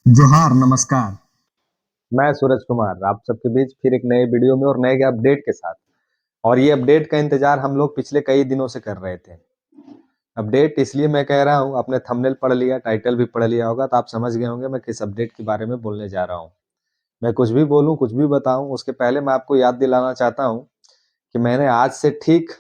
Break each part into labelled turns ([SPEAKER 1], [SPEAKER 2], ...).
[SPEAKER 1] जोहार नमस्कार।
[SPEAKER 2] मैं सूरज कुमार आप सबके बीच फिर एक नए वीडियो में और नए अपडेट के साथ। और ये अपडेट का इंतजार हम लोग पिछले कई दिनों से कर रहे थे। अपडेट इसलिए मैं कह रहा हूँ, आपने थंबनेल पढ़ लिया, टाइटल भी पढ़ लिया होगा, तो आप समझ गए होंगे मैं किस अपडेट के बारे में बोलने जा रहा हूँ। मैं कुछ भी बोलूँ, कुछ भी बताऊँ, उसके पहले मैं आपको याद दिलाना चाहता हूँ कि मैंने आज से ठीक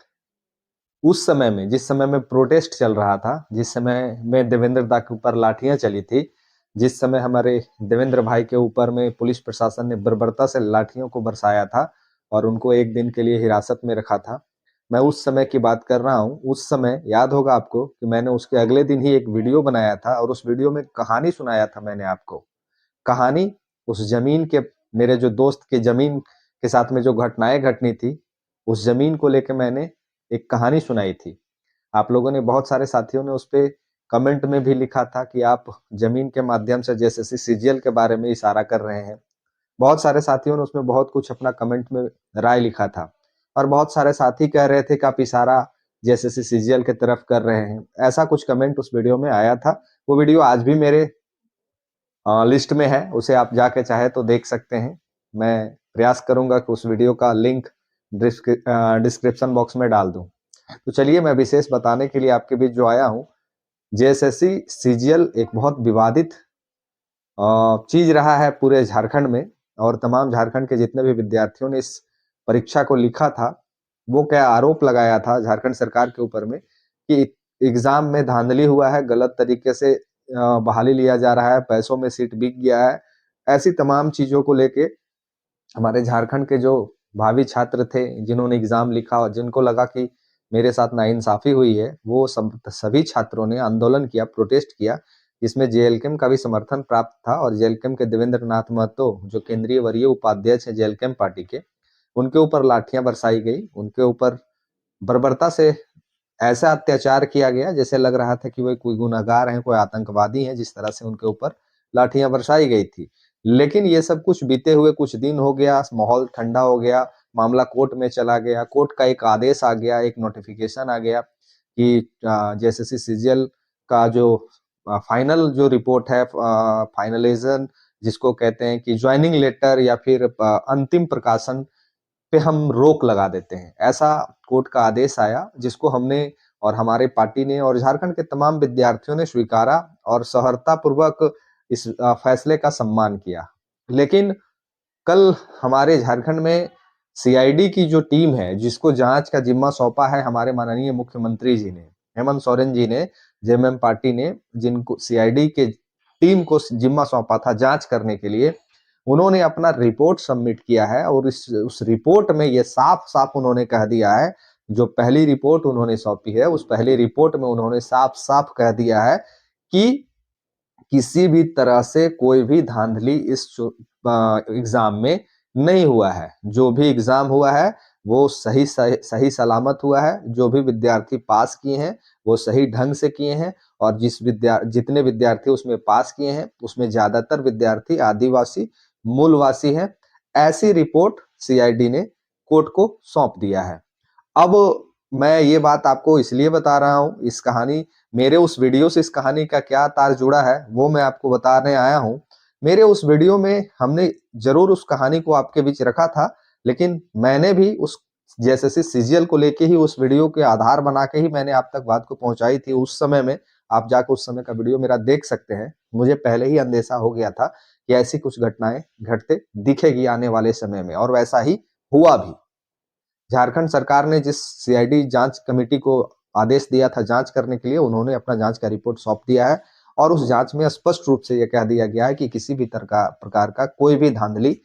[SPEAKER 2] उस समय में, जिस समय में प्रोटेस्ट चल रहा था, जिस समय में देवेंद्र दा के ऊपर लाठियां चली थी, जिस समय हमारे देवेंद्र भाई के ऊपर में पुलिस प्रशासन ने बर्बरता से लाठियों को बरसाया था और उनको एक दिन के लिए हिरासत में रखा था, मैं उस समय की बात कर रहा हूँ। उस समय याद होगा आपको कि मैंने उसके अगले दिन ही एक वीडियो बनाया था और उस वीडियो में कहानी सुनाया था मैंने आपको। कहानी उस जमीन के, मेरे जो दोस्त के जमीन के साथ में जो घटनाएं घटनी थी, उस जमीन को लेकर मैंने एक कहानी सुनाई थी। आप लोगों ने, बहुत सारे साथियों ने उस पे कमेंट में भी लिखा था कि आप जमीन के माध्यम से जेएसएससी सीजीएल के बारे में इशारा कर रहे हैं। बहुत सारे साथियों ने उसमें बहुत कुछ अपना कमेंट में राय लिखा था और बहुत सारे साथी कह रहे थे कि आप इशारा जेएसएससी सीजीएल की तरफ कर रहे हैं। ऐसा कुछ कमेंट उस वीडियो में आया था। वो वीडियो आज भी मेरे लिस्ट में है, उसे आप जाके चाहे तो देख सकते हैं। मैं प्रयास करूंगा कि उस वीडियो का लिंक डिस्क्रिप्शन बॉक्स में डाल दूं। तो चलिए, मैं विशेष बताने के लिए आपके बीच जो आया हूं, जेएसएससी सीजीएल एक बहुत विवादित चीज रहा है पूरे झारखंड में। और तमाम झारखंड के जितने भी विद्यार्थियों ने इस परीक्षा को लिखा था, वो क्या आरोप लगाया था झारखंड सरकार के ऊपर में कि एग्जाम में धांधली हुआ है, गलत तरीके से बहाली लिया जा रहा है, पैसों में सीट बिक गया है। ऐसी तमाम चीजों को लेके हमारे झारखंड के जो भावी छात्र थे, जिन्होंने एग्जाम लिखा और जिनको लगा कि मेरे साथ नाइंसाफी हुई है, वो सभी छात्रों ने आंदोलन किया, प्रोटेस्ट किया, जिसमें जेएलकेम का भी समर्थन प्राप्त था। और जेएलकेम के देवेंद्र नाथ महतो, जो केंद्रीय वरीय उपाध्यक्ष है जेएलकेम पार्टी के, उनके ऊपर लाठियां बरसाई गई, उनके ऊपर बर्बरता से ऐसा अत्याचार किया गया जैसे लग रहा था कि वो कोई गुनहगार हैं, कोई आतंकवादी हैं, जिस तरह से उनके ऊपर लाठियां बरसाई गई थी। लेकिन ये सब कुछ बीते हुए कुछ दिन हो गया, माहौल ठंडा हो गया, मामला कोर्ट में चला गया, कोर्ट का एक आदेश आ गया, एक नोटिफिकेशन आ गया कि जेएसएससी सीजीएल का जो फाइनल जो रिपोर्ट है, फाइनलाइजेशन जिसको कहते हैं, कि ज्वाइनिंग लेटर या फिर अंतिम प्रकाशन पे हम रोक लगा देते हैं। ऐसा कोर्ट का आदेश आया, जिसको हमने और हमारे पार्टी ने और झारखंड के तमाम विद्यार्थियों ने स्वीकारा और सहर्ता पूर्वक इस फैसले का सम्मान किया। लेकिन कल हमारे झारखंड में सीआईडी की जो टीम है, जिसको जांच का जिम्मा सौंपा है हमारे माननीय मुख्यमंत्री जी ने, हेमंत सोरेन जी ने, जेएमएम पार्टी ने, जिनको सीआईडी के टीम को जिम्मा सौंपा था जांच करने के लिए, उन्होंने अपना रिपोर्ट सबमिट किया है। और उस रिपोर्ट में ये साफ साफ उन्होंने कह दिया है, जो पहली रिपोर्ट उन्होंने सौंपी है, उस पहली रिपोर्ट में उन्होंने साफ साफ कह दिया है कि किसी भी तरह से कोई भी धांधली इस एग्जाम में नहीं हुआ है। जो भी एग्जाम हुआ है वो सही सलामत हुआ है। जो भी विद्यार्थी पास किए हैं वो सही ढंग से किए हैं। और जितने विद्यार्थी उसमें पास किए हैं, उसमें ज्यादातर विद्यार्थी आदिवासी मूलवासी हैं। ऐसी रिपोर्ट सीआईडी ने कोर्ट को सौंप दिया है। अब मैं ये बात आपको इसलिए बता रहा हूँ, इस कहानी, मेरे उस वीडियो से इस कहानी का क्या तार जुड़ा है वो मैं आपको बताने आया हूँ। मेरे उस वीडियो में हमने जरूर उस कहानी को आपके बीच रखा था, लेकिन मैंने भी उस जेएसएससी सीजीएल को लेके ही, उस वीडियो के आधार बना के ही मैंने आप तक बात को पहुंचाई थी। उस समय में आप जाकर उस समय का वीडियो मेरा देख सकते हैं। मुझे पहले ही अंदेशा हो गया था कि ऐसी कुछ घटनाएं घटते दिखेगी आने वाले समय में, और वैसा ही हुआ भी। झारखंड सरकार ने जिस सीआईडी जांच कमेटी को आदेश दिया था जांच करने के लिए, उन्होंने अपना जांच का रिपोर्ट सौंप दिया है। और उस जांच में स्पष्ट रूप से यह कह दिया गया है कि किसी भी प्रकार का कोई भी धांधली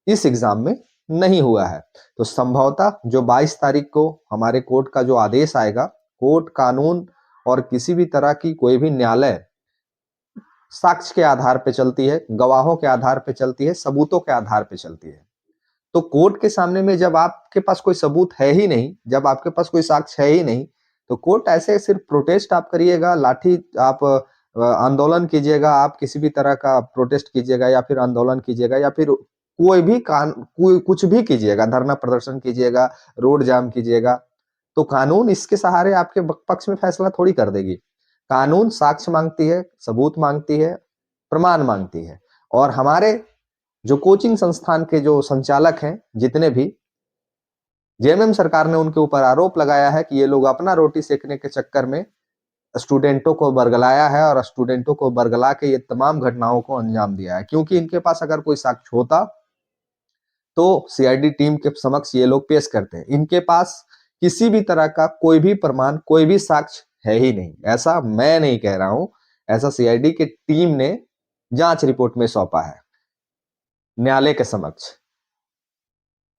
[SPEAKER 2] इस एग्जाम में नहीं हुआ है। तो संभवतः जो 22 तारीख को हमारे कोर्ट का जो आदेश आएगा, कोर्ट कानून और किसी भी तरह की कोई भी न्यायालय साक्ष्य के आधार पर चलती है, गवाहों के आधार पर चलती है, सबूतों के आधार पर चलती है। तो कोर्ट के सामने में जब आपके पास कोई सबूत है ही नहीं, जब आपके पास कोई साक्ष्य है ही नहीं, तो कोर्ट ऐसे सिर्फ प्रोटेस्ट आप करिएगा, लाठी आप आंदोलन कीजिएगा, आप किसी भी तरह का प्रोटेस्ट कीजिएगा या फिर आंदोलन कीजिएगा या फिर कोई कुछ भी कीजिएगा, धरना प्रदर्शन कीजिएगा, रोड जाम कीजिएगा, तो कानून इसके सहारे आपके पक्ष में फैसला थोड़ी कर देगी। कानून साक्ष्य मांगती है, सबूत मांगती है, प्रमाण मांगती है। और हमारे जो कोचिंग संस्थान के जो संचालक हैं, जितने भी, जेएमएम सरकार ने उनके ऊपर आरोप लगाया है कि ये लोग अपना रोटी सेकने के चक्कर में स्टूडेंटों को बरगलाया है और स्टूडेंटों को बरगला के ये तमाम घटनाओं को अंजाम दिया है। क्योंकि इनके पास अगर कोई साक्ष्य होता तो सीआईडी टीम के समक्ष ये लोग पेश करते हैं। इनके पास किसी भी तरह का कोई भी प्रमाण, कोई भी साक्ष्य है ही नहीं। ऐसा मैं नहीं कह रहा हूं, ऐसा सीआईडी की टीम ने जांच रिपोर्ट में सौंपा है न्यायालय के समक्ष।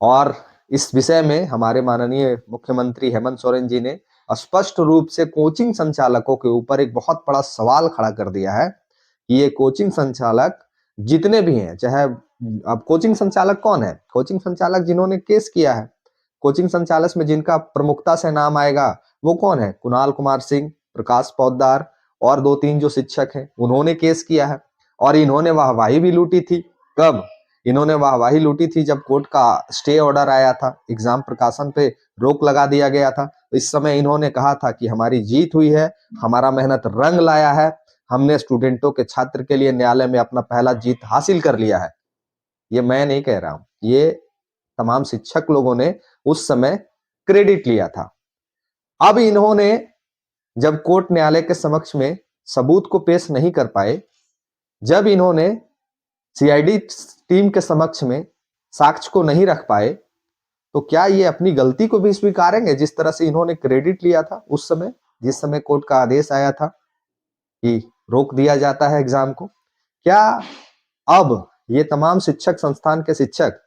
[SPEAKER 2] और इस विषय में हमारे माननीय मुख्यमंत्री हेमंत सोरेन जी ने स्पष्ट रूप से कोचिंग संचालकों के ऊपर एक बहुत बड़ा सवाल खड़ा कर दिया है कि ये कोचिंग संचालक जितने भी हैं, चाहे अब कोचिंग संचालक कौन है, कोचिंग संचालक जिन्होंने केस किया है, कोचिंग संचालक में जिनका प्रमुखता से नाम आएगा वो कौन है, कुणाल कुमार सिंह, प्रकाश पोद्दार और 2-3 जो शिक्षक हैं, उन्होंने केस किया है। और इन्होंने वाहवाही भी लूटी थी। कब इन्होंने वाहवाही लूटी थी? जब कोर्ट का स्टे ऑर्डर आया था, एग्जाम प्रकाशन पे रोक लगा दिया गया था। इस समय इन्होंने कहा था कि हमारी जीत हुई है, हमारा मेहनत रंग लाया है, हमने स्टूडेंटों के छात्र के लिए न्यायालय में अपना पहला जीत हासिल कर लिया है। ये मैं नहीं कह रहा हूं, ये तमाम शिक्षक लोगों ने उस समय क्रेडिट लिया था। अब इन्होंने जब कोर्ट न्यायालय के समक्ष में सबूत को पेश नहीं कर पाए, जब इन्होंने सीआईडी टीम के समक्ष में साक्ष्य को नहीं रख पाए, तो क्या ये अपनी गलती को भी स्वीकारेंगे? जिस तरह से इन्होंने क्रेडिट लिया था उस समय, जिस समय कोर्ट का आदेश आया था कि रोक दिया जाता है एग्जाम को, क्या अब ये तमाम शिक्षक संस्थान के शिक्षक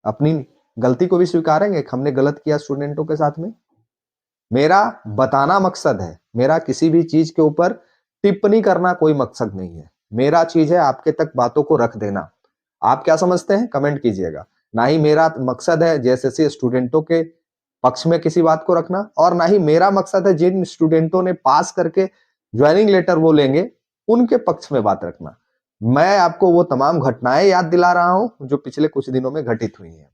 [SPEAKER 2] अपनी गलती को भी स्वीकारेंगे कि हमने गलत किया स्टूडेंटों के साथ में? मेरा बताना मकसद है, मेरा किसी भी चीज के ऊपर टिप्पणी करना कोई मकसद नहीं है। मेरा चीज है आपके तक बातों को रख देना। आप क्या समझते हैं कमेंट कीजिएगा। ना ही मेरा मकसद है जैसे स्टूडेंटों के पक्ष में किसी बात को रखना, और ना ही मेरा मकसद है जिन स्टूडेंटों ने पास करके ज्वाइनिंग लेटर वो लेंगे उनके पक्ष में बात रखना। मैं आपको वो तमाम घटनाएं याद दिला रहा हूं जो पिछले कुछ दिनों में घटित हुई हैं।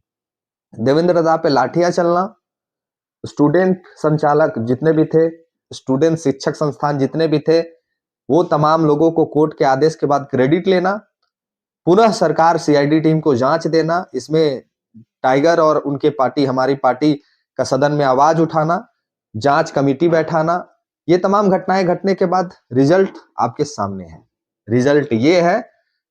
[SPEAKER 2] देवेंद्र दा पे लाठियां चलना, स्टूडेंट संचालक जितने भी थे, स्टूडेंट शिक्षक संस्थान जितने भी थे, वो तमाम लोगों को कोर्ट के आदेश के बाद क्रेडिट लेना, पुनः सरकार सीआईडी टीम को जांच देना, इसमें टाइगर और उनके पार्टी, हमारी पार्टी का सदन में आवाज उठाना, जांच कमेटी बैठाना, ये तमाम घटनाएं घटने के बाद रिजल्ट आपके सामने है। रिजल्ट ये है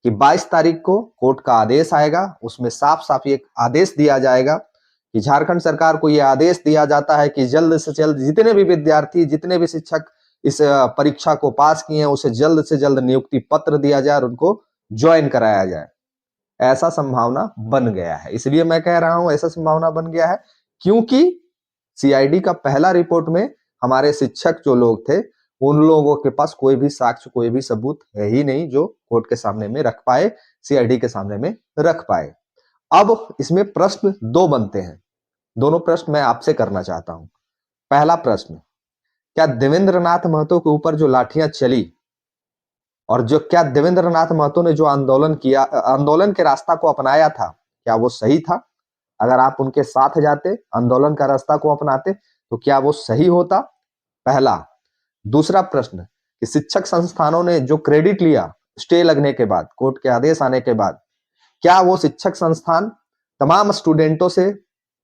[SPEAKER 2] कि 22 तारीख को कोर्ट का आदेश आएगा, उसमें साफ साफ ये आदेश दिया जाएगा कि झारखंड सरकार को ये आदेश दिया जाता है कि जल्द से जल्द जितने भी विद्यार्थी, जितने भी शिक्षक इस परीक्षा को पास किए हैं, उसे जल्द से जल्द नियुक्ति पत्र दिया जाए और उनको ज्वाइन कराया जाए। ऐसा संभावना बन गया है। इसलिए मैं कह रहा हूं ऐसा संभावना बन गया है क्योंकि सीआईडी का पहला रिपोर्ट में हमारे शिक्षक जो लोग थे, उन लोगों के पास कोई भी साक्ष्य, कोई भी सबूत है ही नहीं जो कोर्ट के सामने में रख पाए, सीआईडी के सामने में रख पाए। अब इसमें प्रश्न 2 बनते हैं। दोनों प्रश्न मैं आपसे करना चाहता हूं। पहला प्रश्न, क्या देवेंद्र नाथ महतो के ऊपर जो लाठियां चली और जो क्या देवेंद्र नाथ महतो ने जो आंदोलन किया, आंदोलन के रास्ता को अपनाया था, क्या वो सही था? अगर आप उनके साथ जाते, आंदोलन का रास्ता को अपनाते, तो क्या वो सही होता? पहला। दूसरा प्रश्न कि शिक्षक संस्थानों ने जो क्रेडिट लिया स्टे लगने के बाद, कोर्ट के आदेश आने के बाद, क्या वो शिक्षक संस्थान तमाम स्टूडेंटों से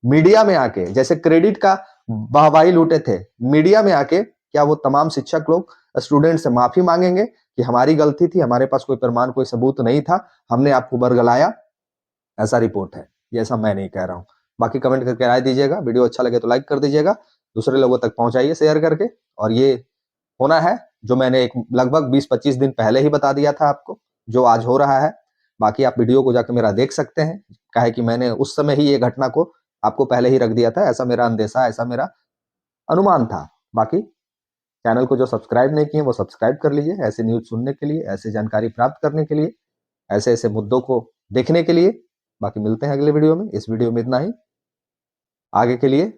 [SPEAKER 2] मीडिया में आके, जैसे क्रेडिट का वाहवाही लूटे थे, मीडिया में आके क्या वो तमाम शिक्षक लोग स्टूडेंट से माफी मांगेंगे कि हमारी गलती थी, हमारे पास कोई प्रमाण, कोई सबूत नहीं था, हमने आपको बरगलाया? ऐसा रिपोर्ट है, ये ऐसा मैं नहीं कह रहा हूं। बाकी कमेंट करके राय दीजिएगा। वीडियो अच्छा लगे तो लाइक कर दीजिएगा, दूसरे लोगों तक पहुंचाइए शेयर करके। और ये होना है जो मैंने एक लगभग 20-25 दिन पहले ही बता दिया था आपको, जो आज हो रहा है। बाकी आप वीडियो को जाकर मेरा देख सकते हैं, काहे कि मैंने उस समय ही ये घटना को आपको पहले ही रख दिया था, ऐसा मेरा अंदेशा, ऐसा मेरा अनुमान था। बाकी चैनल को जो सब्सक्राइब नहीं किए वो सब्सक्राइब कर लीजिए, ऐसे न्यूज सुनने के लिए, ऐसे जानकारी प्राप्त करने के लिए, ऐसे ऐसे मुद्दों को देखने के लिए। बाकी मिलते हैं अगले वीडियो में। इस वीडियो में इतना ही। आगे के लिए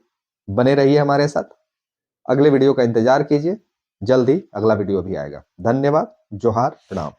[SPEAKER 2] बने रहिए हमारे साथ, अगले वीडियो का इंतजार कीजिए, जल्द ही अगला वीडियो भी आएगा। धन्यवाद, जोहार, प्रणाम।